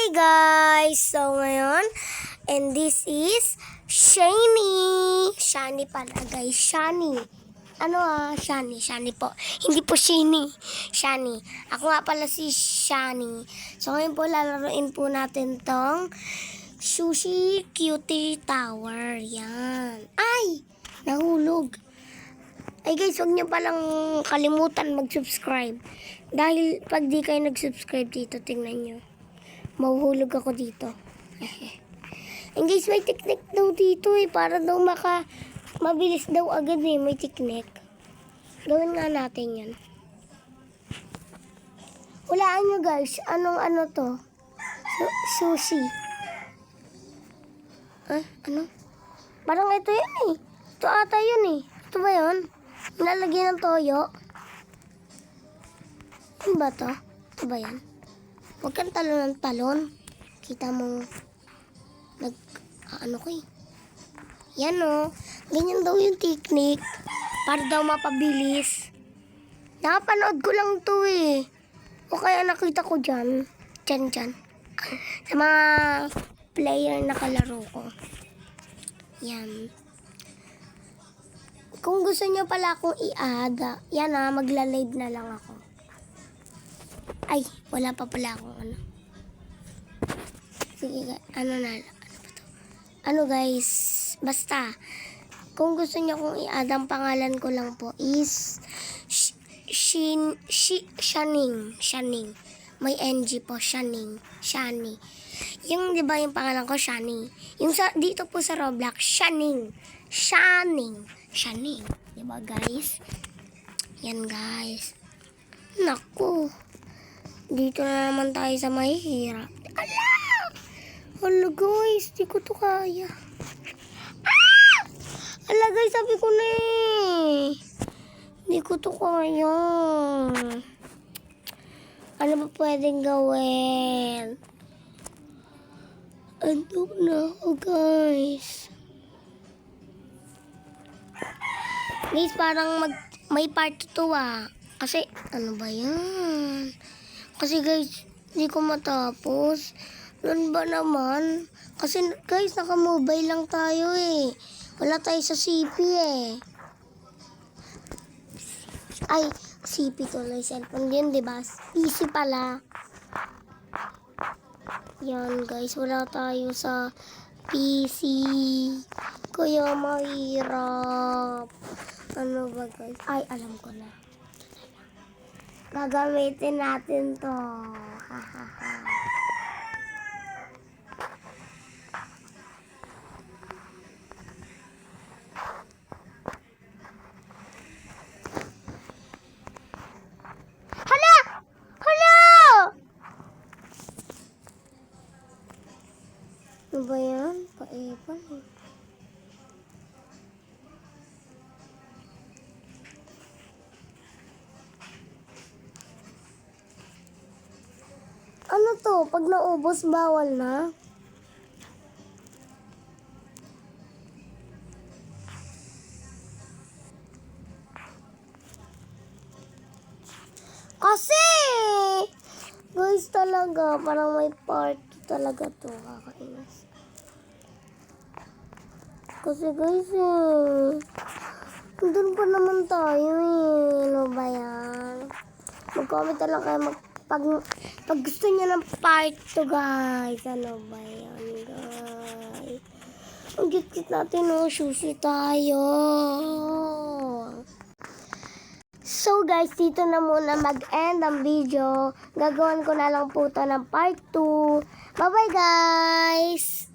Hi guys! So ngayon, and this is Shani. Shani pala guys, Shani. Shani po. Hindi po Shani. Shani. Ako nga pala si Shani. So ngayon po lalaroin po natin tong Sushi Cutie Tower. Yan. Ay! Nahulog. Ay guys, huwag niyo palang kalimutan mag-subscribe. Dahil pag di kayo nag-subscribe dito, tingnan niyo. Mahuhulog ako dito. And guys, may technique daw dito para daw mabilis daw agad may technique. Gawin nga natin yan. Hulaan nyo guys, ano to? Sushi. Ano? Parang ito yan Ito ata yun Ito ba yun? Nilalagyan ng toyo. Ano ba to? Ito ba yan? Huwag kang talon ng talon. Kita mo, Yan ganyan daw yung technique. Para daw mapabilis. Nakapanood ko lang to O kaya nakita ko dyan. Dyan. Sa mga player na kalaro ko. Yan. Kung gusto nyo pala akong i-add, yan magla-live na lang ako. Ay, wala pa pala akong Sige, ano ba to? Guys, basta, kung gusto niyo kong i-add, ang pangalan ko lang po is Shaning. May NG po, Shaning. Shani. Yung, di ba yung pangalan ko, Shani? Yung dito po sa Roblox, Shaning. Di ba guys? Yan guys. Naku. Dito na naman tayo sa mahihirap. Hala guys, di ko to kaya. Hala guys, sabi ko na di ko to kaya. Ano ba pwedeng gawin? Andok na ako guys. Guys, parang may part 2 Kasi, ano ba yan? Kasi guys, hindi ko matapos. Nun ba naman? Kasi guys, naka-mobile lang tayo Wala tayo sa CP Ay, CP tuloy. Cellphone din, diba? PC pala. Yan guys, wala tayo sa PC. Kaya mahirap. Ano ba guys? Ay, alam ko na. Gagamitin natin to. Hala! Ano ba yan? Paepal Ano to? Pag naubos, bawal na? Kasi! Guys, talaga, parang may part talaga to. Kakainis. Kasi guys, doon pa naman tayo Ano ba yan? Mag-comment na lang kayo pag gusto niyo ng part 2 guys. Ano ba yan guys? Ang git-git natin sushi tayo. So guys, dito na muna mag-end ang video. Gagawin ko na lang po ito ng part 2. Bye bye guys!